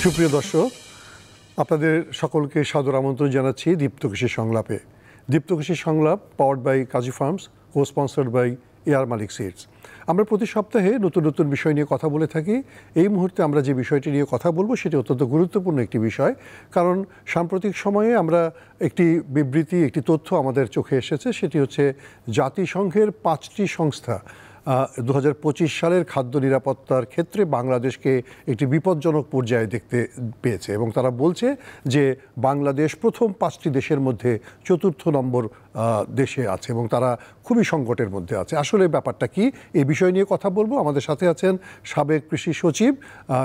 সুপ্রিয় দর্শক, আপনাদের সকলকে সাদর আমন্ত্রণ জানাচ্ছি দীপ্তকৃষি সংলাপে। দীপ্তকৃষি সংলাপ powered by Kazi Farms, co sponsored by এয়ার মালিক সিডস। আমরা প্রতি সপ্তাহে নতুন নতুন বিষয় নিয়ে কথা বলে থাকি। এই মুহূর্তে আমরা যে বিষয়টি নিয়ে কথা বলবো সেটি অত্যন্ত গুরুত্বপূর্ণ একটি বিষয়, কারণ সাম্প্রতিক সময়ে আমরা একটি বিবৃতি, একটি তথ্য আমাদের চোখে এসেছে। সেটি হচ্ছে জাতিসংঘের 5টি সংস্থা 2025 সালের খাদ্য নিরাপত্তার ক্ষেত্রে বাংলাদেশকে একটি বিপজ্জনক পর্যায়ে দেখতে পেয়েছে, এবং তারা বলছে যে বাংলাদেশ প্রথম 5টি দেশের মধ্যে 4র্থ নম্বর দেশে আছে এবং তারা খুবই সংকটের মধ্যে আছে। আসলে ব্যাপারটা কি, এই বিষয় নিয়ে কথা বলবো। আমাদের সাথে আছেন সাবেক কৃষি সচিব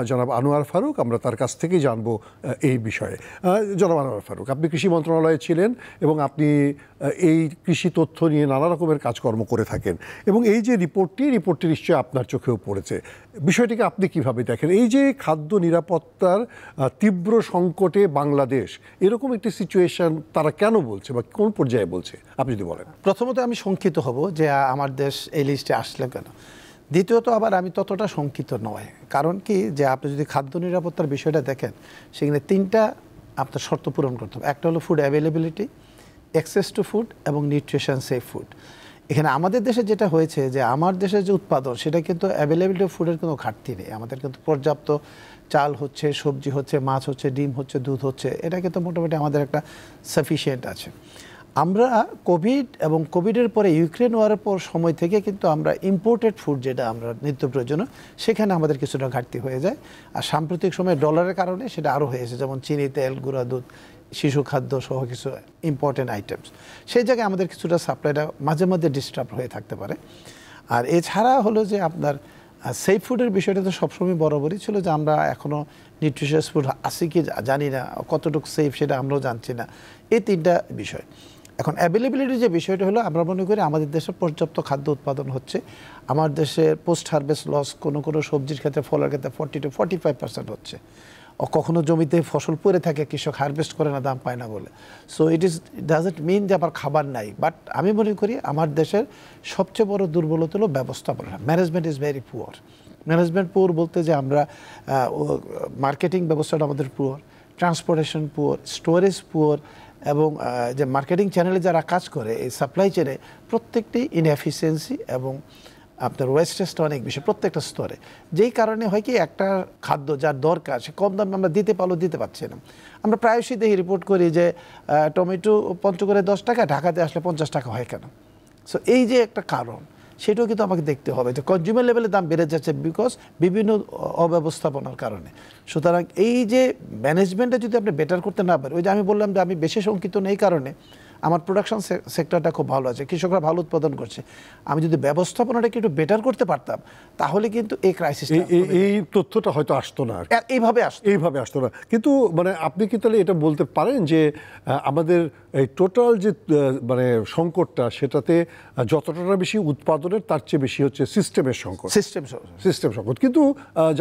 জনাব আনোয়ার ফারুক। আমরা তার কাছ থেকেই জানবো এই বিষয়ে। জনাব আনোয়ার ফারুক, আপনি কৃষি মন্ত্রণালয়ে ছিলেন এবং আপনি এই কৃষি তথ্য নিয়ে নানা রকমের কাজকর্ম করে থাকেন, এবং এই যে রিপোর্টটি নিশ্চয়ই আপনার চোখেও পড়েছে। বিষয়টিকে আপনি কিভাবে দেখেন? এই যে খাদ্য নিরাপত্তার তীব্র সংকটে বাংলাদেশ, এরকম একটি সিচুয়েশন তারা কেন বলছে বা কোন পর্যায়ে বলছে, আপনি যদি বলেন। প্রথমত আমি শঙ্কিত হব যে আমার দেশ এই লিস্টে আসলে কেন। দ্বিতীয়ত আবার আমি ততটা শঙ্কিত নয়, কারণ কি, যে আপনি যদি খাদ্য নিরাপত্তার বিষয়টা দেখেন, সেখানে 3টা আপনার শর্ত পূরণ করতে হবে। একটা হলো food availability, access to food এবং নিউট্রিশন সেফ ফুড। এখানে আমাদের দেশে যেটা হয়েছে যে আমার দেশের যে উৎপাদন, সেটা কিন্তু অ্যাভেলেবিলিটি অফ ফুডের কোনো ঘাটতি নেই। আমাদের কিন্তু পর্যাপ্ত চাল হচ্ছে, সবজি হচ্ছে, মাছ হচ্ছে, ডিম হচ্ছে, দুধ হচ্ছে, এটা কিন্তু মোটামুটি আমাদের একটা সাফিসিয়েন্ট আছে। আমরা কোভিড এবং কোভিডের পরে ইউক্রেন ওয়ারের পর সময় থেকে কিন্তু আমরা ইম্পোর্টেড ফুড যেটা আমরা নিত্য প্রয়োজনীয়, সেখানে আমাদের কিছুটা ঘাটতি হয়ে যায়। আর সাম্প্রতিক সময়ে ডলারের কারণে সেটা আরও হয়েছে, যেমন চিনি, তেল, গুঁড়া দুধ, শিশু খাদ্য সহ কিছু ইম্পর্টেন্ট আইটেমস। সেই জায়গায় আমাদের কিছুটা সাপ্লাইটা মাঝে মধ্যে ডিস্টার্ব হয়ে থাকতে পারে। আর এছাড়া হলো যে আপনার সেফ ফুডের বিষয়টা তো সবসময় বরাবরই ছিল, যে আমরা এখনও নিউট্রিশিয়াস ফুড আছে কি জানি না, কতটুকু সেফ সেটা আমরাও জানছি না। এই 3টা বিষয়। এখন অ্যাভেলেবিলিটির যে বিষয়টা হলো, আমরা মনে করি আমাদের দেশে পর্যাপ্ত খাদ্য উৎপাদন হচ্ছে। আমার দেশে পোস্ট হারভেস্ট লস কোনো সবজির ক্ষেত্রে, ফলের ক্ষেত্রে 40 to 45% হচ্ছে। কখনো জমিতে ফসল পড়ে থাকে, কৃষক হারভেস্ট করে না, দাম পায় না বলে। সো ডাজন্ট মিন যে আবার খাবার নাই। বাট আমি মনে করি আমার দেশের সবচেয়ে বড় দুর্বলতা হলো ব্যবস্থাপনা। Management is very poor. Management poor বলতে যে আমরা মার্কেটিং ব্যবস্থাটা আমাদের poor, transportation poor, storage poor, এবং যে মার্কেটিং চ্যানেলে যারা কাজ করে, এই সাপ্লাই চেনে প্রত্যেকটি ইনএফিসিয়েন্সি এবং আপনার ওয়েস্টেজটা অনেক বেশি প্রত্যেকটা স্তরে। যেই কারণে হয় কি, একটা খাদ্য যার দরকার সে কম দামে আমরা দিতে পারছি না। আমরা প্রায়শই দেখি, রিপোর্ট করি যে টমেটো পঞ্চগড়ে 10 টাকা, ঢাকাতে আসলে 50 টাকা হয় কেন? সো এই যে একটা কারণ, সেটাও কিন্তু আমাকে দেখতে হবে যে কনজিউমার লেভেলে দাম বেড়ে যাচ্ছে বিকজ বিভিন্ন অব্যবস্থাপনার কারণে। সুতরাং এই যে ম্যানেজমেন্টটা যদি আপনি বেটার করতে না পারেন, ওই যে আমি বললাম যে আমি বেশি শঙ্কিত নেই, কারণে আমার প্রোডাকশন সেক্টরটা খুব ভালো আছে, কৃষকরা ভালো উৎপাদন করছে। আমি যদি ব্যবস্থাপনাটাকে একটু বেটার করতে পারতাম, তাহলে কিন্তু এই ক্রাইসিস, এই তথ্যটা হয়তো আসতো না, এইভাবে আসতো না। কিন্তু মানে আপনি কি তাহলে এটা বলতে পারেন যে আমাদের এই টোটাল যে মানে সংকটটা, সেটাতে যতটা বেশি উৎপাদনের, তার চেয়ে বেশি হচ্ছে সিস্টেমের সংকট, সিস্টেম সংকট। কিন্তু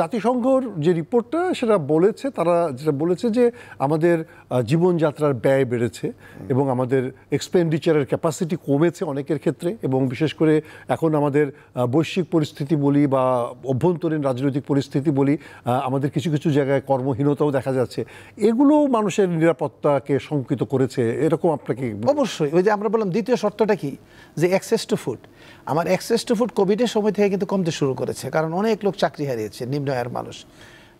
জাতিসংঘর যে রিপোর্টটা সেটা বলেছে, তারা যেটা বলেছে যে আমাদের জীবনযাত্রার ব্যয় বেড়েছে এবং আমাদের এক্সপেন্ডিচারের ক্যাপাসিটি কমেছে অনেকের ক্ষেত্রে, এবং বিশেষ করে এখন আমাদের বৈশ্বিক পরিস্থিতি বলি বা অভ্যন্তরীণ রাজনৈতিক পরিস্থিতি বলি, আমাদের কিছু কিছু জায়গায় কর্মহীনতাও দেখা যাচ্ছে। এগুলো মানুষের নিরাপত্তাকে শঙ্কিত করেছে, এরকম আপনাকে? অবশ্যই। ওই যে আমরা বললাম দ্বিতীয় শর্তটা কি, যে অ্যাক্সেস টু ফুড। আমার অ্যাক্সেস টু ফুড কোভিডের সময় থেকে কিন্তু কমতে শুরু করেছে, কারণ অনেক লোক চাকরি হারিয়েছে, নিম্ন আয়ের মানুষ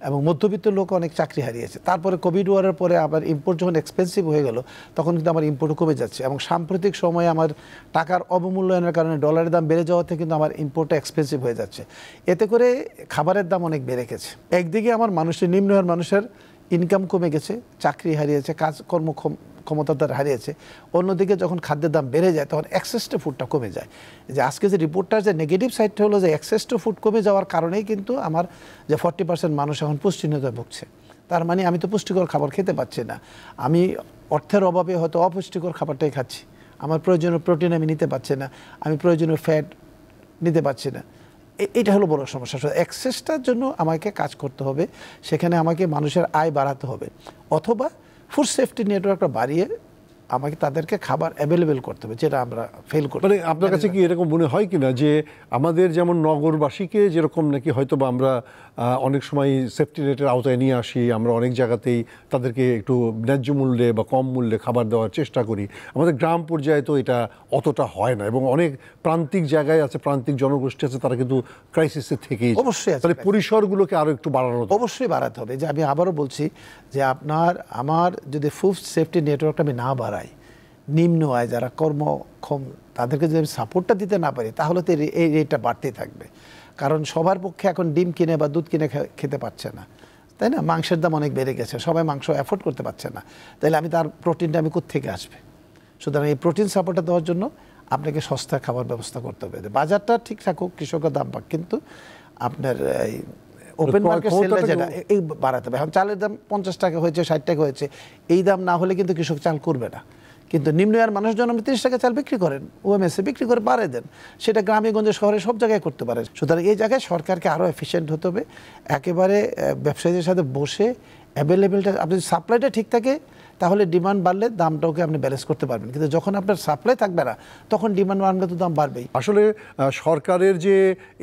এবং মধ্যবিত্ত লোক অনেক চাকরি হারিয়েছে। তারপরে কোভিড ওয়ারের পরে আবার ইম্পোর্ট যখন এক্সপেন্সিভ হয়ে গেল, তখন কিন্তু আমার ইম্পোর্টও কমে যাচ্ছে, এবং সাম্প্রতিক সময়ে আমার টাকার অবমূল্যায়নের কারণে ডলারের দাম বেড়ে যাওয়াতে কিন্তু আমার ইম্পোর্টটা এক্সপেন্সিভ হয়ে যাচ্ছে। এতে করে খাবারের দাম অনেক বেড়ে গেছে। একদিকে আমার নিম্ন আয়ের মানুষের ইনকাম কমে গেছে, চাকরি হারিয়েছে, কাজকর্ম ক্ষমতা তার হারিয়েছে। অন্যদিকে যখন খাদ্যের দাম বেড়ে যায়, তখন অ্যাক্সেস টু ফুডটা কমে যায়। যে আজকে যে রিপোর্টটার যে নেগেটিভ সাইডটা হলো যে অ্যাক্সেস টু ফুড কমে যাওয়ার কারণেই কিন্তু আমার যে 40% মানুষ এখন পুষ্টিহীনতায় ভুগছে। তার মানে আমি তো পুষ্টিকর খাবার খেতে পাচ্ছি না, আমি অর্থের অভাবে হয়তো অপুষ্টিকর খাবারটাই খাচ্ছি। আমার প্রয়োজনীয় প্রোটিন আমি নিতে পারছি না, আমি প্রয়োজনীয় ফ্যাট নিতে পারছি না। এটা হলো বড় সমস্যা। অ্যাক্সেসটার জন্য আমাকে কাজ করতে হবে, সেখানে আমাকে মানুষের আয় বাড়াতে হবে, অথবা ফুড সেফটি নেটওয়ার্কটা বাড়িয়ে আমাকে তাদেরকে খাবার অ্যাভেলেবেল করতে হবে, যেটা আমরা ফেল করি। মানে আপনার কাছে কি এরকম মনে হয় কিনা যে আমাদের যেমন নগরবাসীকে যেরকম নাকি হয়তো বা আমরা অনেক সময় সেফটি নেটের আওতায় নিয়ে আসি, আমরা অনেক জায়গাতেই তাদেরকে একটু ন্যায্য মূল্যে বা কম মূল্যে খাবার দেওয়ার চেষ্টা করি, আমাদের গ্রাম পর্যায়ে তো এটা অতটা হয় না, এবং অনেক প্রান্তিক জায়গায় আছে, প্রান্তিক জনগোষ্ঠী আছে, তারা কিন্তু ক্রাইসিসে থেকেই। অবশ্যই আছে। তাহলে পরিসরগুলোকে আরো একটু বাড়ানো অবশ্যই বাড়াতে হবে। যে আমি আবারও বলছি যে আমার যদি ফুড সেফটি নেটওয়ার্কটা আমি না বাড়াই, নিম্ন আয় যারা কর্মক্ষম তাদেরকে যদি আমি সাপোর্টটা দিতে না পারি, তাহলে তো এই রেটটা বাড়তেই থাকবে। কারণ সবার পক্ষে এখন ডিম কিনে বা দুধ কিনে খেতে পারছে না, তাই না? মাংসের দাম অনেক বেড়ে গেছে, সবাই মাংস অ্যাফোর্ড করতে পারছে না, তাহলে আমি তার প্রোটিনটা আমি কোত্থেকে আসবে? সুতরাং এই প্রোটিন সাপোর্টটা দেওয়ার জন্য আপনাকে সস্তা খাবার ব্যবস্থা করতে হবে। বাজারটা ঠিক থাকুক, কৃষকের দাম পাক, কিন্তু আপনার এই ওপেন মার্কেট সেলটা যেটা এই বাড়াতে হবে। এখন চালের দাম 50 টাকা হয়েছে, 60 টাকা হয়েছে, এই দাম না হলে কিন্তু কৃষক চাল করবে না। কিন্তু নিম্ন আয়ের মানুষজন আপনি 30 টাকা চাল বিক্রি করেন, ওএমএসে বিক্রি করে বাড়িয়ে দেন, সেটা গ্রামে গঞ্জে শহরে সব জায়গায় করতে পারে। সুতরাং এই জায়গায় সরকারকে আরও এফিশিয়েন্ট হতে হবে, একেবারে ব্যবসায়ীদের সাথে বসে অ্যাভেলেবেলটা, আপনি সাপ্লাইটা ঠিক থাকে তাহলে ডিমান্ড বাড়লে দামটাকে আপনি ব্যালেন্স করতে পারবেন। কিন্তু যখন আপনার সাপ্লাই থাকবে না, তখন ডিমান্ড বাড়লে তো দাম বাড়বেই। আসলে সরকারের যে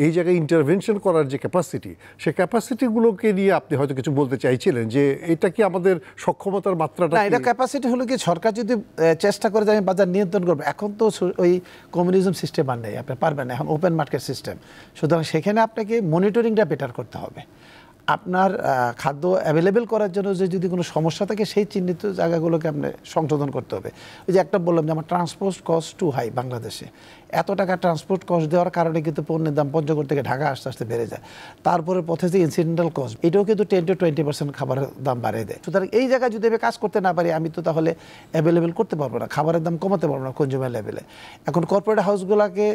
এই জায়গায় ইন্টারভেনশন করার যে ক্যাপাসিটি, সেই ক্যাপাসিটিগুলোকে নিয়ে আপনি হয়তো কিছু বলতে চাইছিলেন, যে এটা কি আমাদের সক্ষমতার মাত্রাটা? না, এটা ক্যাপাসিটি হলো কি, সরকার যদি চেষ্টা করে যে আমি বাজার নিয়ন্ত্রণ করবো, এখন তো ওই কমিউনিজম সিস্টেম আর নেই, আপনি পারবেন না, এখন ওপেন মার্কেট সিস্টেম। সুতরাং সেখানে আপনাকে মনিটরিংটা বেটার করতে হবে। আপনার খাদ্য অ্যাভেলেবেল করার জন্য যে যদি কোনো সমস্যা থাকে, সেই চিহ্নিত জায়গাগুলোকে আপনি সংশোধন করতে হবে। ওই যে একটা বললাম যে আমার ট্রান্সপোর্ট কস্ট টু হাই, বাংলাদেশে এত টাকা ট্রান্সপোর্ট কস্ট দেওয়ার কারণে কিন্তু পণ্যের দাম পঞ্চগড় থেকে ঢাকা আস্তে আস্তে বেড়ে যায়। তারপরে পথে যে ইনসিডেন্টাল কস্ট, এটাও কিন্তু 10 to 20% খাবারের দাম বাড়িয়ে দেয়। সুতরাং এই জায়গায় যদি আমি কাজ করতে না পারি, আমি তো তাহলে অ্যাভেলেবেল করতে পারবো না, খাবারের দাম কমাতে পারবো না কনজিউমার লেভেলে। এখন কর্পোরেট হাউসগুলোকে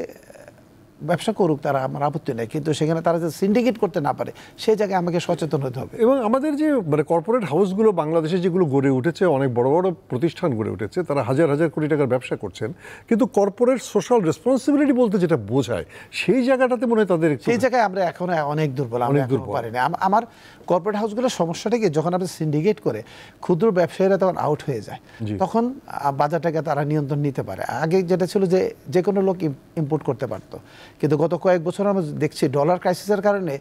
ব্যবসা করুক, তারা আমার আপত্তি নেই, কিন্তু সেখানে তারা যে সিন্ডিকেট করতে না পারে, সেই জায়গায় আমাকে সচেতন হতে হবে। এবং আমাদের যে মানে কর্পোরেট হাউসগুলো বাংলাদেশে যেগুলো গড়ে উঠেছে, অনেক বড় বড় প্রতিষ্ঠান গড়ে উঠেছে, তারা হাজার হাজার কোটি টাকার ব্যবসা করছেন, কিন্তু কর্পোরেট সোশ্যাল রেসপন্সিবিলিটি বলতে যেটা বোঝায়, সেই জায়গাটাতে মনে হয় তাদের সেই জায়গায় আমরা এখন অনেক দুর্বল, আমরা পারি না। আমার কর্পোরেট হাউসগুলোর সমস্যাটা কি, যখন আপনি সিন্ডিকেট করে ক্ষুদ্র ব্যবসায়ীরা তখন আউট হয়ে যায়, তখন বাজারটাকে তারা নিয়ন্ত্রণ নিতে পারে। আগে যেটা ছিল যে কোনো লোক ইম্পোর্ট করতে পারতো, কিন্তু গত কয়েক বছর আমরা দেখছি ডলার ক্রাইসিসের কারণে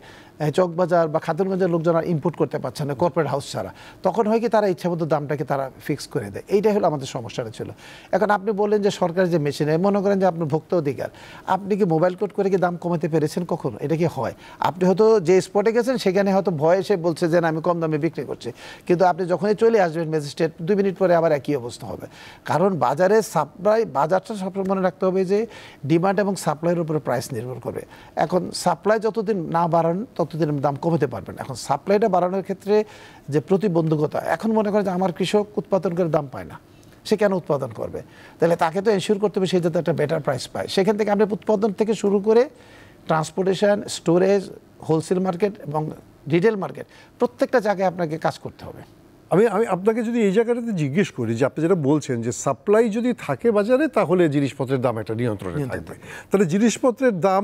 চকবাজার বা খাতুনগঞ্জের লোকজন আর ইম্পোর্ট করতে পারছে না কর্পোরেট হাউস ছাড়া। তখন হয় কি, তারা ইচ্ছা মতো দামটাকে তারা ফিক্স করে দেয়। এইটাই হলো আমাদের সমস্যাটা ছিল। এখন আপনি বললেন যে সরকারের যে মেশিনে, মনে করেন যে আপনার ভোক্তা অধিকার, আপনি কি মোবাইল কোড করে কি দাম কমাতে পেরেছেন কখনো? এটা কি হয়? আপনি হয়তো যে স্পটে গেছেন সেখানে হয়তো ভয়ে এসে বলছে যে না, আমি কম দামে বিক্রি করছি, কিন্তু আপনি যখনই চলে আসবেন ম্যাজিস্ট্রেট, 2 মিনিট পরে আবার একই অবস্থা হবে। কারণ বাজারে বাজারটা সবসময় মনে রাখতে হবে যে ডিমান্ড এবং সাপ্লাইয়ের উপরে প্রাইস নির্ভর করবে। এখন সাপ্লাই যতদিন না বাড়ান ততদিন দাম কমাতে পারবেন। এখন সাপ্লাইটা বাড়ানোর ক্ষেত্রে যে প্রতিবন্ধকতা, এখন মনে করেন যে আমার কৃষক উৎপাদন করে দাম পায় না, সে কেন উৎপাদন করবে? তাহলে তাকে তো এনশিওর করতে হবে সে যাতে একটা বেটার প্রাইস পায়। সেখান থেকে আমরা উৎপাদন থেকে শুরু করে ট্রান্সপোর্টেশন, স্টোরেজ, হোলসেল মার্কেট এবং রিটেল মার্কেট, প্রত্যেকটা জায়গায় আপনাকে কাজ করতে হবে। আমি আপনাকে যদি এই জায়গাটাতে জিজ্ঞেস করি, যে আপনি যেটা বলছেন যে সাপ্লাই যদি থাকে বাজারে, তাহলে জিনিসপত্রের দাম একটা নিয়ন্ত্রণে থাকবে। তাহলে জিনিসপত্রের দাম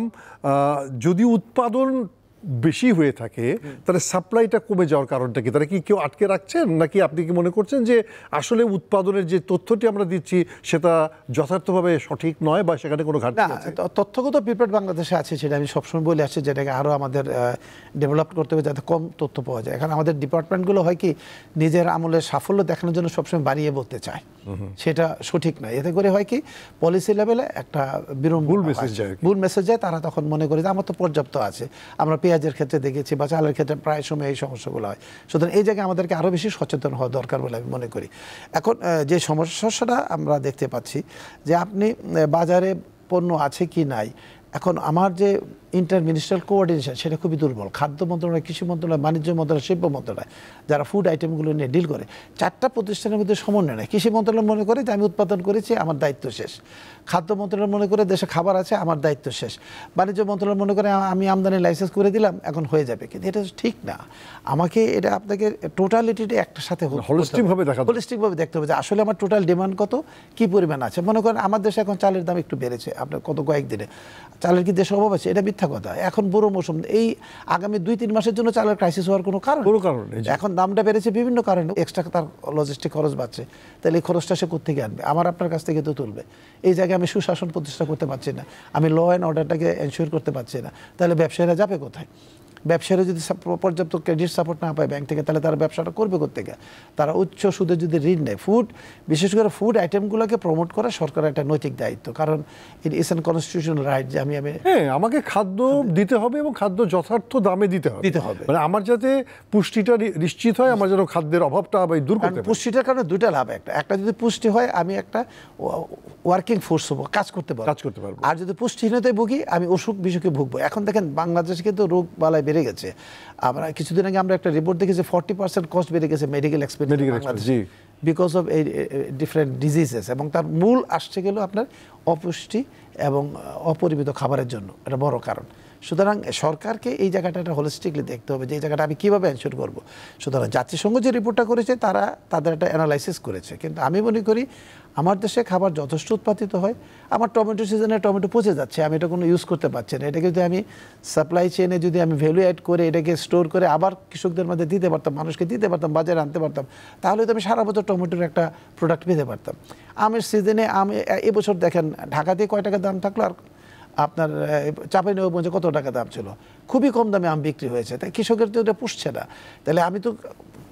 যদি উৎপাদন বেশি হয়ে থাকে, তাহলে সাপ্লাইটা কমে যাওয়ার কারণটা কি? তারা কি কেউ আটকে রাখছেন, নাকি আপনি কি মনে করছেন যে আসলে উৎপাদনের যে তথ্যটি আমরা দিচ্ছি সেটা যথার্থভাবে সঠিক নয়, বা সেখানে কোনো ঘাটতি আছে? তথ্যগত বিভ্রাট বাংলাদেশে আছে, সেটা আমি সবসময় বলে আসছি, যেটাকে আরও আমাদের ডেভেলপ করতে হবে যাতে কম তথ্য পাওয়া যায়। এখন আমাদের ডিপার্টমেন্টগুলো হয় কি, নিজের আমলের সাফল্য দেখানোর জন্য সবসময় বাড়িয়ে বলতে চায়, সেটা সঠিক নয়। এতে করে হয় কি, পলিসি লেভেলে একটা ভুল মেসেজ যায়, তারা তখন মনে করে যে আমার তো পর্যাপ্ত আছে। আমরা পেঁয়াজের ক্ষেত্রে দেখেছি বা চালের ক্ষেত্রে প্রায় সময় এই সমস্যাগুলো হয়। সুতরাং এই জায়গায় আমাদেরকে আরও বেশি সচেতন হওয়া দরকার বলে আমি মনে করি। এখন যে সমস্যাটা আমরা দেখতে পাচ্ছি যে আপনি বাজারে পণ্য আছে কি নাই, এখন আমার যে ইন্টার মিনিস্ট্রিয়াল কোঅর্ডিনেশন সেটা খুবই দুর্বল। খাদ্য মন্ত্রণালয়, কৃষি মন্ত্রণালয়, বাণিজ্য মন্ত্রণালয়, শিল্প মন্ত্রণালয়, যারা ফুড আইটেমগুলো নিয়ে ডিল করে, 4টা প্রতিষ্ঠানের মধ্যে সমন্বয় নেয়। কৃষি মন্ত্রণালয় মনে করে যে আমি উৎপাদন করেছি, আমার দায়িত্ব শেষ। খাদ্য মন্ত্রণালয় মনে করে দেশে খাবার আছে, আমার দায়িত্ব শেষ। বাণিজ্য মন্ত্রণালয় মনে করে আমি আমদানি লাইসেন্স করে দিলাম, এখন হয়ে যাবে। কিন্তু এটা ঠিক না। আমাকে এটা আপনাকে টোটালিটিটা একটা সাথে হোলিস্টিকভাবে দেখতে হবে যে আসলে আমার টোটাল ডিমান্ড কত, কি পরিমাণ আছে। মনে করেন আমার দেশে এখন চালের দাম একটু বেড়েছে, আপনার কয়েকদিনে চালের কি দেশে অভাব আছে? এটা মিথ্যা মিথ্যা কথা। এখন বড় মৌসুম, এই আগামী 2-3 মাসের জন্য চালের ক্রাইসিস হওয়ার কোনো কারণ নেই। এখন দামটা বেড়েছে বিভিন্ন কারণে, এক্সট্রা তার লজিস্টিক খরচ বাড়ছে, তাহলে এই খরচটা সে কোত্থেকে আনবে? আমার আপনার কাছ থেকে তো তুলবে। এই জায়গায় আমি সুশাসন প্রতিষ্ঠা করতে পারছি না, আমি ল অ্যান্ড অর্ডারটাকে এনশিওর করতে পারছি না, তাহলে ব্যবসায়ীরা যাবে কোথায়? ব্যবসায়ীরা যদি পর্যাপ্ত ক্রেডিট সাপোর্ট না পায় ব্যাংক থেকে, তাহলে তারা ব্যবসাটা করবে কোত্থেকে? তারা উচ্চ সুদে যদি ঋণ নেয়, বিশেষ করে ফুড আইটেমগুলোকে প্রমোট করা সরকারের একটা নৈতিক দায়িত্ব, কারণ it is an constitutional right যে আমাকে খাদ্য দিতে হবে এবং খাদ্য যথার্থ দামে দিতে হবে, মানে আমার যাতে পুষ্টিটা নিশ্চিত হয়, আমার যেন খাদ্যের অভাবটা দূর করতে পারি। পুষ্টিটার কারণে দুইটা লাভ, একটা যদি পুষ্টি হয় আমি একটা ওয়ার্কিং ফোর্স হবো, কাজ করতে পারবো, আর যদি পুষ্টিহীনতায় ভুগি আমি অসুখ বিসুখে ভুগবো। এখন দেখেন বাংলাদেশে কিন্তু রোগ বালাই বেড়ে গেছে। আমরা কিছুদিন আগে আমরা একটা রিপোর্ট দেখেছি 40% কস্ট বেড়ে গেছে মেডিকেল এক্সপেন্স বিকজ অফ এই ডিফারেন্ট ডিজিজেস, এবং তার মূল আসছে গেল আপনার অপুষ্টি এবং অপরিমিত খাবারের জন্য, এটা বড় কারণ। সুতরাং সরকারকে এই জায়গাটা একটা হোলিস্টিকলি দেখতে হবে যে এই জায়গাটা আমি কীভাবে এনশিওর করবো। সুতরাং জাতিসংঘ যে রিপোর্টটা করেছে তারা তাদের একটা অ্যানালাইসিস করেছে, কিন্তু আমি মনে করি আমার দেশে খাবার যথেষ্ট উৎপাদিত হয়। আমার টমেটো সিজনে টমেটো পচে যাচ্ছে, আমি এটা কোনো ইউজ করতে পারছি না, এটাকে যদি আমি সাপ্লাই চেনে যদি আমি ভ্যালু অ্যাড করে এটাকে স্টোর করে আবার কৃষকদের মধ্যে দিতে পারতাম, মানুষকে দিতে পারতাম, বাজারে আনতে পারতাম, তাহলে তো আমি সারা বছর টমেটোর একটা প্রোডাক্ট পেতে পারতাম। আমের সিজনে আমি এবছর দেখেন ঢাকাতে কয় টাকা দাম থাকলো, আর আপনার চাঁপাইনবাবগঞ্জে কত টাকা দাম ছিল, খুবই কম দামে আম বিক্রি হয়েছে, তাই কৃষকের তো এটা পুষছে না। তাহলে আমি তো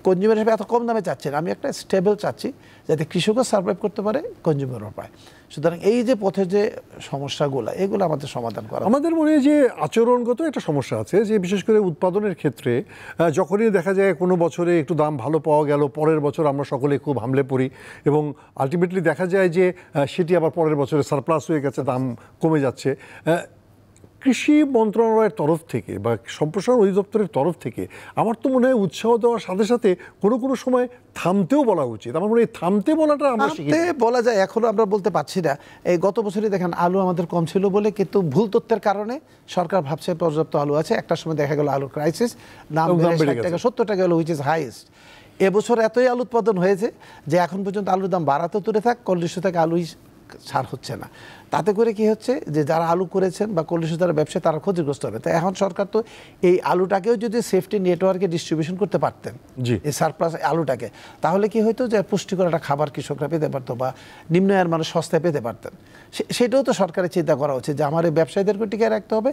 কনজিউমার হিসেবে এত কম দামে চাচ্ছি না, আমি একটা স্টেবল চাচ্ছি যাতে কৃষকও সার্ভাইভ করতে পারে, কনজিউমারও পায়। সুতরাং এই যে পথের যে সমস্যাগুলো, এগুলো আমাদের সমাধান করা। আমাদের মনে হয় যে আচরণগত একটা সমস্যা আছে, যে বিশেষ করে উৎপাদনের ক্ষেত্রে যখনই দেখা যায় কোনো বছরে একটু দাম ভালো পাওয়া গেল, পরের বছর আমরা সকলে খুব হামলে পড়ি এবং আলটিমেটলি দেখা যায় যে সেটি আবার পরের বছরে সারপ্লাস হয়ে গেছে, দাম কমে যাচ্ছে। কৃষি মন্ত্রণালয়ের তরফ থেকে বা সম্প্রসারণ অধিদপ্তরের তরফ থেকে আমার তো মনে হয় উৎসাহ দেওয়ার সাথে সাথে কোনো সময় থামতেও বলা উচিত। আমার মনে হয় থামতে বলাটা আমরা বলা যায়, এখনো আমরা বলতে পারছি না। এই গত বছরই দেখেন আলু আমাদের কম ছিল বলে, কিন্তু ভুল তথ্যের কারণে সরকার ভাবছে পর্যাপ্ত আলু আছে, একটা সময় দেখা গেল আলু ক্রাইসিস, দাম 60 টাকা 70 টাকা হলো, হুইচ ইজ হাইয়েস্ট। এবছর এতই আলু উৎপাদন হয়েছে যে এখন পর্যন্ত আলুর দাম বাড়াতে তুলে থাক, কল্লিশ থেকে আলুই ছাড় হচ্ছে না। তাতে করে কি হচ্ছে যে যারা আলু করেছেন বা কল্লিশ যারা ব্যবসায়ী তারা ক্ষতিগ্রস্ত হবে। তাই এখন সরকার তো এই আলুটাকেও যদি সেফটি নেটওয়ার্কে ডিস্ট্রিবিউশন করতে পারতেন, এই সারপ্লাস আলুটাকে, তাহলে কি হয়তো যে পুষ্টিকর একটা খাবার কৃষকরা পেতে পারতো বা নিম্ন আয়ের মানুষ সস্তায় পেতে পারতেন। সেটাও তো সরকারের চিন্তা করা উচিত যে আমার এই ব্যবসায়ীদেরকে টিকে রাখতে হবে,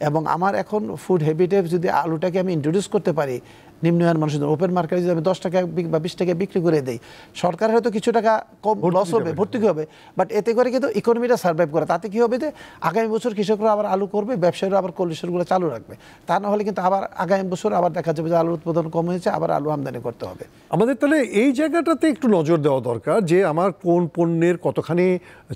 এবং আমার এখন ফুড হ্যাবিটে যদি আলুটাকে আমি ইন্ট্রোডিউস করতে পারি নিম্ন আয়ের মানুষের ওপেন মার্কেটে যদি আমি 10 টাকা বা 20 টাকা বিক্রি করে দেই, সরকারের হয়তো কিছু টাকা কম লস হবে, ভর্তুকি হবে, বাট এতে করে কিন্তু ইকোনমিটা সার্ভাইভ করে। তাতে কি হবে যে আগামী বছর কৃষকরা আবার আলু করবে, ব্যবসায়ীরা আবার কল্লিশরগুলো চালু রাখবে। তা না হলে কিন্তু আবার আগামী বছর আবার দেখা যাবে যে আলুর উৎপাদন কম হয়েছে, আবার আলু আমদানি করতে হবে। আমাদের তাহলে এই জায়গাটাতে একটু নজর দেওয়া দরকার যে আমার কোন পণ্যের কতখানি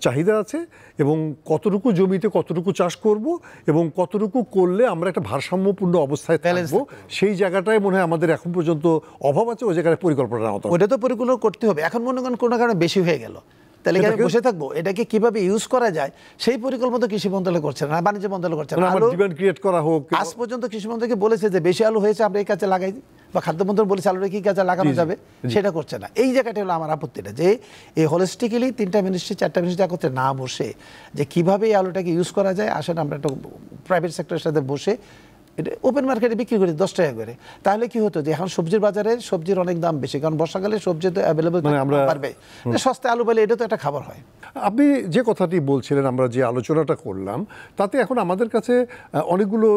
চাহিদা আছে এবং কতটুকু জমিতে কতটুকু চাষ করব এবং কতটুকু করলে আমরা একটা ভারসাম্যপূর্ণ অবস্থায় থাকবো, সেই জায়গাটায় মনে হয় আমাদের এখন পর্যন্ত অভাব আছে। ওই জায়গায় পরিকল্পনা নেওয়া দরকার। ওটা তো পরিকল্পনা করতে হবে। এখন মনে করেন কোনো কারণে বেশি হয়ে গেল, তাহলে আমি বসে থাকবো? এটাকে কিভাবে ইউজ করা যায় সেই পরিকল্পনা কৃষি মন্ত্রণালয় করছে না, বাণিজ্য মন্ত্রণালয় করছে না। ডিমান্ড ক্রিয়েট করা হোক, আজ পর্যন্ত কৃষি মন্ত্রীকে বলেছে যে বেশি আলু হয়েছে আমরা এই কাজে লাগাই, বা খাদ্য মন্ত্রণালয় বলেছে আলুটা কি কাজে লাগানো যাবে, সেটা করছে না। এই জায়গাটা হলো আমার আপত্তিটা, যে এই হোলিস্টিক্যালি 3টা মিনিস্ট্রি 4টা মিনিস্ট্রি করতে না বসে যে কিভাবে এই আলুটাকে ইউজ করা যায়, আসেন আমরা একটা প্রাইভেট সেক্টরের সাথে বসে এটা ওপেন মার্কেটে বিক্রি করি 10 টাকা করে। তাহলে কি হতো যে এখন সবজির বাজারে সবজির অনেক দাম বেশি, কারণ বর্ষাকালে সবজি তো অ্যাভেলেবল পারবে, সস্তা আলু পেলে এটা তো একটা খাবার হয়। আপনি যে কথাটি বলছিলেন, আমরা যে আলোচনাটা করলাম, তাতে এখন আমাদের কাছে অনেকগুলো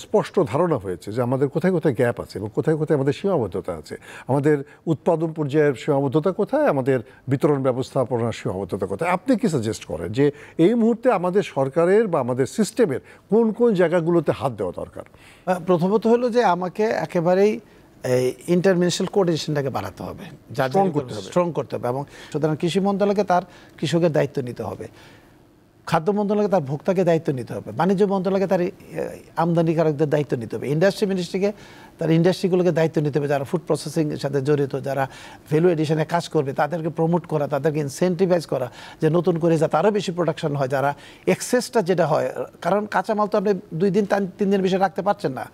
স্পষ্ট ধারণা হয়েছে যে আমাদের কোথায় কোথায় গ্যাপ আছে এবং কোথায় কোথায় আমাদের সীমাবদ্ধতা আছে। আমাদের উৎপাদন পর্যায়ের সীমাবদ্ধতা কোথায়, আমাদের বিতরণ ব্যবস্থাপনার সীমাবদ্ধতা কোথায়। আপনি কি সাজেস্ট করেন যে এই মুহূর্তে আমাদের সরকারের বা আমাদের সিস্টেমের কোন কোন জায়গাগুলোতে হাত দেওয়া দরকার? প্রথমত হলো যে আমাকে একেবারেই ইন্টারমিনিস্ট্রিয়াল কোঅর্ডিনেশনটাকে বাড়াতে হবে, স্ট্রং করতে হবে, এবং সুতরাং কৃষি মন্ত্রণালয়কে তার কৃষকের দায়িত্ব নিতে হবে, খাদ্য মন্ত্রণালয়কে তার ভোক্তাকে দায়িত্ব নিতে হবে, বাণিজ্য মন্ত্রণালয়কে তার আমদানিকারকদের দায়িত্ব নিতে হবে, ইন্ডাস্ট্রি মিনিস্ট্রিকে তার ইন্ডাস্ট্রিগুলোকে দায়িত্ব নিতে হবে, যারা ফুড প্রসেসিংয়ের সাথে জড়িত, যারা ভ্যালু এডিশনে কাজ করবে তাদেরকে প্রমোট করা, তাদেরকে ইনসেন্টিভাইজ করা, যে নতুন করে যা তারও বেশি প্রোডাকশন হয়, যারা এক্সেসটা যেটা হয়, কারণ কাঁচামাল তো আপনি 2 দিন 3 দিন বেশি রাখতে পারছেন না,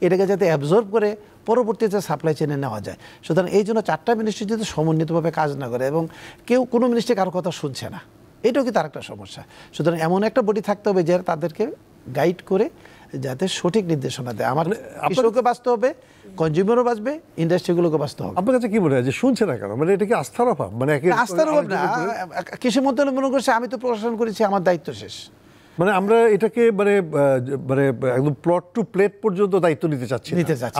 এটাকে যাতে অ্যাবজর্ব করে পরবর্তীতে সাপ্লাই চেনে নেওয়া যায়। সুতরাং এই জন্য 4টা মিনিস্ট্রি যদি সমন্বিতভাবে কাজ না করে এবং কোনো মিনিস্ট্রি কারো কথা শুনছে না, এটাও কি তার একটা সমস্যা। সুতরাং এমন একটা বডি থাকতে হবে যে তাদেরকে গাইড করে যাতে সঠিক নির্দেশনা দেয়। আমার কৃষককে বাঁচতে হবে, কনজিউমারও বাঁচবে, ইন্ডাস্ট্রিগুলোকে বাঁচতে হবে। আপনার কাছে কি মনে হয় যে শুনছে না কেন? মানে এটা কি আস্থার অভাব? মানে আস্থার অভাব না, কৃষি মন্ত্রণালয় মনে করছে আমি তো প্রশাসন করেছি, আমার দায়িত্ব শেষ। মানে আমরা এটাকে মানে মানে একদম প্লট টু প্লেট পর্যন্ত দায়িত্ব নিতে চাচ্ছি।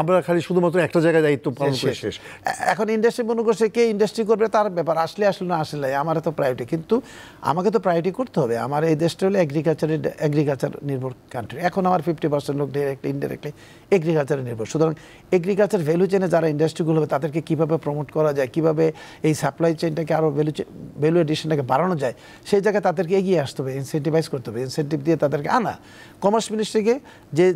আমরা খালি শুধুমাত্র একটা জায়গায় দায়িত্ব পালন করে শেষ। এখন ইন্ডাস্ট্রি মনে করছে কে ইন্ডাস্ট্রি করবে তার ব্যাপার, আসলে না আসলে আমার তো প্রায়োরিটি, কিন্তু আমাকে তো প্রায়োরিটি করতে হবে। আমার এই দেশটা হলো এগ্রিকালচার নির্ভর কান্ট্রি। এখন আমার 50% লোক ডিরেক্টলি ইনডাইরেক্টলি এগ্রিকালচারে নির্ভর। সুতরাং এগ্রিকালচার ভ্যালু চেনে যারা ইন্ডাস্ট্রিগুলো হবে তাদেরকে কীভাবে প্রমোট করা যায়, কীভাবে এই সাপ্লাই চেইনটাকে আরও ভ্যালু এডিশনটাকে বাড়ানো যায়, সেই জায়গায় তাদেরকে এগিয়ে আসতে হবে, ইনসেন্টিভাইজ করতে হবে। ইনসেন্টিভ দিয়ে তাদেরকে আনা, কমার্স মিনিস্ট্রিকে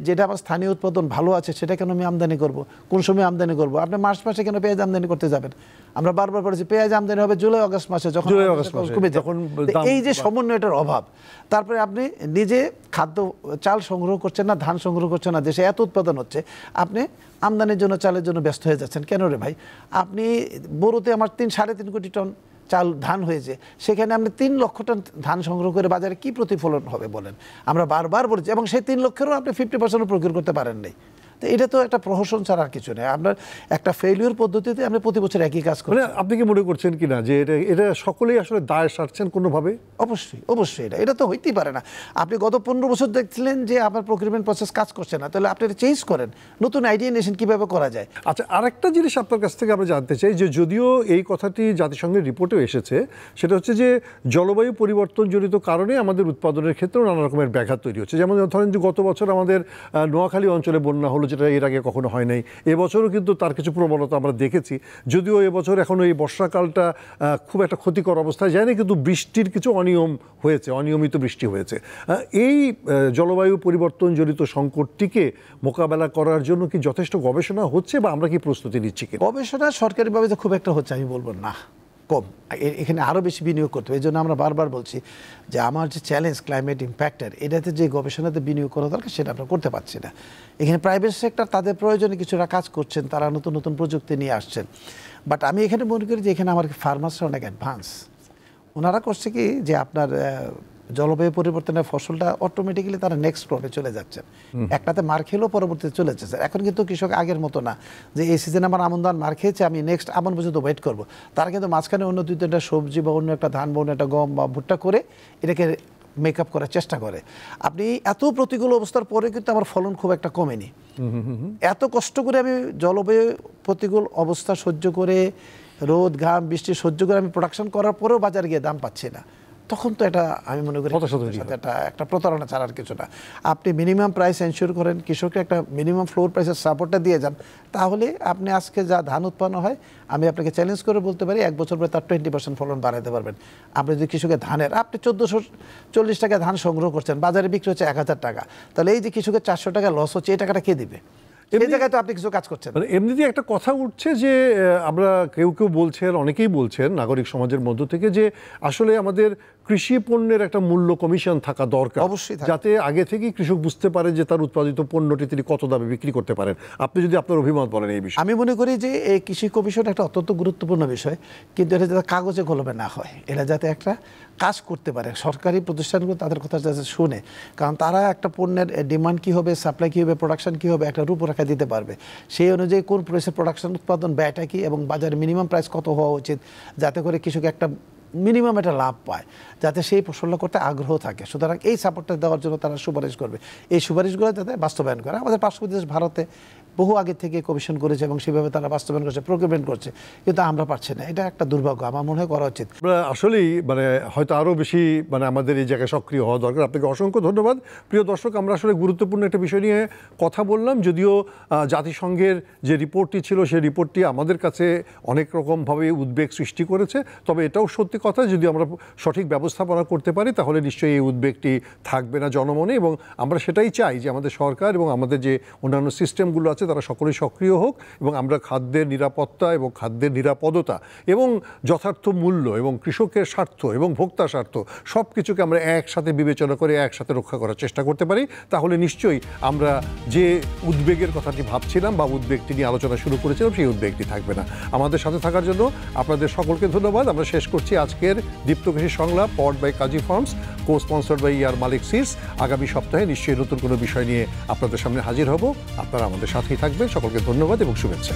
যেটা আমার স্থানীয় উৎপাদন ভালো আছে সেটা কেন আমি আমদানি করব, কোন সময় আমদানি করব। আপনি মার্চ মাসে কেন পেঁয়াজ আমদানি করতে যাবেন? আমরা বারবার বলেছি পেঁয়াজ আমদানি হবে জুলাই আগস্ট মাসে, যখন কমে যায়। এই যে সমন্বয়টার অভাব, তারপরে আপনি নিজে খাদ্য চাল সংগ্রহ করছেন না, ধান সংগ্রহ করছেন না, দেশে এত উৎপাদন হচ্ছে, আপনি আমদানির জন্য চালের জন্য ব্যস্ত হয়ে যাচ্ছেন কেন রে ভাই? আপনি বড়োতে আমার 3-3.5 কোটি টন চাল ধান হয়েছে, সেখানে আপনি 3 লক্ষ টন ধান সংগ্রহ করে বাজারে কি প্রতিফলন হবে বলেন? আমরা বারবার বলেছি, এবং সেই 3 লক্ষেরও আপনি 50% প্রকিউর করতে পারেন নাই। তো এটা তো একটা প্রহসন ছাড়া আর কিছু নেই। আপনার একটা ফেলিওর পদ্ধতিতে আপনি প্রতি বছর একই কাজ করেন। আপনি কি মনে করছেন কিনা যে এটা সকলেই আসলে দায় সারছেন কোনোভাবে? অবশ্যই এটা তো হইতেই পারে না। আপনি গত 15 বছর দেখছিলেন যে আপনার প্রকিউরমেন্ট প্রসেস কাজ করছে না, তাহলে আপনি এটা চেঞ্জ করেন, নতুন আইডিয়া নিয়েছেন কীভাবে করা যায়। আচ্ছা, আরেকটা জিনিস আপনার কাছ থেকে আমরা জানতে চাই যে যদিও এই কথাটি জাতিসংঘের রিপোর্টেও এসেছে, সেটা হচ্ছে যে জলবায়ু পরিবর্তনজনিত কারণে আমাদের উৎপাদনের ক্ষেত্রেও নানা রকমের ব্যাঘাত তৈরি হচ্ছে। যেমন ধরেন যে গত বছর আমাদের নোয়াখালী অঞ্চলে বন্যা হলো, যেটা এর আগে কখনো হয় নাই। এবছরও কিন্তু তার কিছু প্রবণতা আমরা দেখেছি, যদিও এবছর এখনো এই বর্ষাকালটা খুব একটা ক্ষতিকর অবস্থায় যায়নি, কিন্তু বৃষ্টির কিছু অনিয়ম হয়েছে, অনিয়মিত বৃষ্টি হয়েছে। এই জলবায়ু পরিবর্তনজনিত সংকটটিকে মোকাবেলা করার জন্য কি যথেষ্ট গবেষণা হচ্ছে, বা আমরা কি প্রস্তুতি নিচ্ছি? গবেষণা সরকারিভাবে খুব একটা হচ্ছে আমি বলবো না, কম। এখানে আরও বেশি বিনিয়োগ করতে হবে। এই জন্য আমরা বারবার বলছি যে আমার যে চ্যালেঞ্জ ক্লাইমেট ইম্প্যাক্টের, এটাতে যে গবেষণাতে বিনিয়োগ করা দরকার সেটা আমরা করতে পারছি না। এখানে প্রাইভেট সেক্টর তাদের প্রয়োজনে কিছুটা কাজ করছেন, তারা নতুন নতুন প্রযুক্তি নিয়ে আসছেন। বাট আমি এখানে মনে করি যে এখানে আমার ফার্মার্সরা অনেক অ্যাডভান্স। ওনারা করছে কি যে আপনার জলবায়ু পরিবর্তনের ফসলটা অটোমেটিক্যালি তারা নেক্সট ক্রপে চলে যাচ্ছে, একটাতে মার খেলেও পরবর্তীতে চলে যাচ্ছে। এখন কিন্তু কৃষক আগের মতো না যে এই সিজনে আমার আমন ধান মার খেয়েছে, আমি নেক্সট আমন পর্যন্ত ওয়েট করব। তারা কিন্তু মাঝখানে অন্য 2-3টা সবজি বা অন্য একটা ধান বা অন্য একটা গম বা ভুট্টা করে এটাকে মেকআপ করার চেষ্টা করে। আপনি এত প্রতিকূল অবস্থার পরে কিন্তু আমার ফলন খুব একটা কমেনি। এত কষ্ট করে আমি জলবায়ু প্রতিকূল অবস্থা সহ্য করে, রোদ ঘাম বৃষ্টি সহ্য করে আমি প্রোডাকশন করার পরেও বাজারে গিয়ে দাম পাচ্ছি না, তখন তো এটা আমি মনে করি একটা প্রতারণা ছাড়ার কিছু না। আপনি মিনিমাম প্রাইস এনশিওর করেন, কৃষককে একটা মিনিমাম ফ্লোর প্রাইসের সাপোর্টটা দিয়ে যান, তাহলে আপনি আজকে যা ধান উৎপন্ন হয়, আমি আপনাকে চ্যালেঞ্জ করে বলতে পারি 1 বছর পরে তার 20% ফলন বাড়াতে পারবেন। আপনি যদি কৃষকের ধানের আপনি 1440 টাকা ধান সংগ্রহ করছেন, বাজারে বিক্রি হচ্ছে 1000 টাকা, তাহলে এই যে কৃষকের 400 টাকা লস হচ্ছে, এই টাকাটা কে দিবে? এই জায়গায় তো আপনি কিছু কাজ করছেন। এমনিতেই একটা কথা উঠছে যে আমরা কেউ বলছেন, অনেকেই বলছেন নাগরিক সমাজের মধ্য থেকে, যে আসলে আমাদের কৃষি পণ্যের একটা মূল্য কমিশন থাকা দরকার, অবশ্যই, যাতে আগে থেকেই কৃষক বুঝতে পারে যে তার উৎপাদিত পণ্যটি তিনি কত দামে বিক্রি করতে পারেন। আপনি যদি আপনার অভিমত বলেন এই বিষয়ে। আমি মনে করি যে এই কৃষি কমিশন একটা অত্যন্ত গুরুত্বপূর্ণ বিষয়, কিন্তু এটা যাতে কাগজে কলমে না হয়, এটা যাতে একটা কাজ করতে পারে, সরকারি প্রতিষ্ঠানগুলো তাদের কথা যাতে শুনে, কারণ তারা একটা পণ্যের ডিমান্ড কী হবে, সাপ্লাই কী হবে, প্রোডাকশন কী হবে, একটা রূপরেখা দিতে পারবে। সেই অনুযায়ী কোন প্রাইসের প্রোডাকশন উৎপাদন ব্যয়টা কী এবং বাজারে মিনিমাম প্রাইস কত হওয়া উচিত, যাতে করে কৃষক একটা মিনিমাম একটা লাভ পায়, যাতে সেই ফসলটা করতে আগ্রহ থাকে। সুতরাং এই সাপোর্টটা দেওয়ার জন্য তারা সুপারিশ করবে, এই সুপারিশগুলো যাতে বাস্তবায়ন করে। আমাদের পার্শ্ববর্তী দেশ ভারতে বহু আগে থেকে কমিশন করেছে এবং সেভাবে তারা বাস্তবায়ন করছে, প্রকিউরমেন্ট করছে, কিন্তু আমরা পারছি না। এটা একটা দুর্ভাগ্য, আমার মনে হয় করা উচিত। আমরা আসলেই হয়তো আরও বেশি আমাদের এই জায়গায় সক্রিয় হওয়া দরকার। আপনাকে অসংখ্য ধন্যবাদ। প্রিয় দর্শক, আমরা আসলে গুরুত্বপূর্ণ একটা বিষয় নিয়ে কথা বললাম, যদিও জাতিসংঘের যে রিপোর্টটি ছিল সেই রিপোর্টটি আমাদের কাছে অনেক রকমভাবে উদ্বেগ সৃষ্টি করেছে, তবে এটাও সত্যি কথা, যদি আমরা সঠিক ব্যবস্থাপনা করতে পারি তাহলে নিশ্চয়ই এই উদ্বেগটি থাকবে না জনমনে, এবং আমরা সেটাই চাই যে আমাদের সরকার এবং আমাদের যে অন্যান্য সিস্টেমগুলো আছে তারা সকলেই সক্রিয় হোক, এবং আমরা খাদ্যের নিরাপত্তা এবং খাদ্যের নিরাপদতা এবং যথার্থ মূল্য এবং কৃষকের স্বার্থ এবং ভোক্তা স্বার্থ সব কিছুকে আমরা একসাথে বিবেচনা করে একসাথে রক্ষা করার চেষ্টা করতে পারি, তাহলে নিশ্চয়ই আমরা যে উদ্বেগের কথাটি ভাবছিলাম বা উদ্বেগটি নিয়ে আলোচনা শুরু করেছিলাম সেই উদ্বেগটি থাকবে না। আমাদের সাথে থাকার জন্য আপনাদের সকলকে ধন্যবাদ। আমরা শেষ করছি আজকের দীপ্ত কৃষি সংলাপ, powered by Kazi Farms. Co sponsored by ইয়ার মালিক সিডস। আগামী সপ্তাহে নিশ্চয়ই নতুন কোনো বিষয় নিয়ে আপনাদের সামনে হাজির হব। আপনারা আমাদের সাথেই থাকবেন। সকলকে ধন্যবাদ এবং শুভেচ্ছা।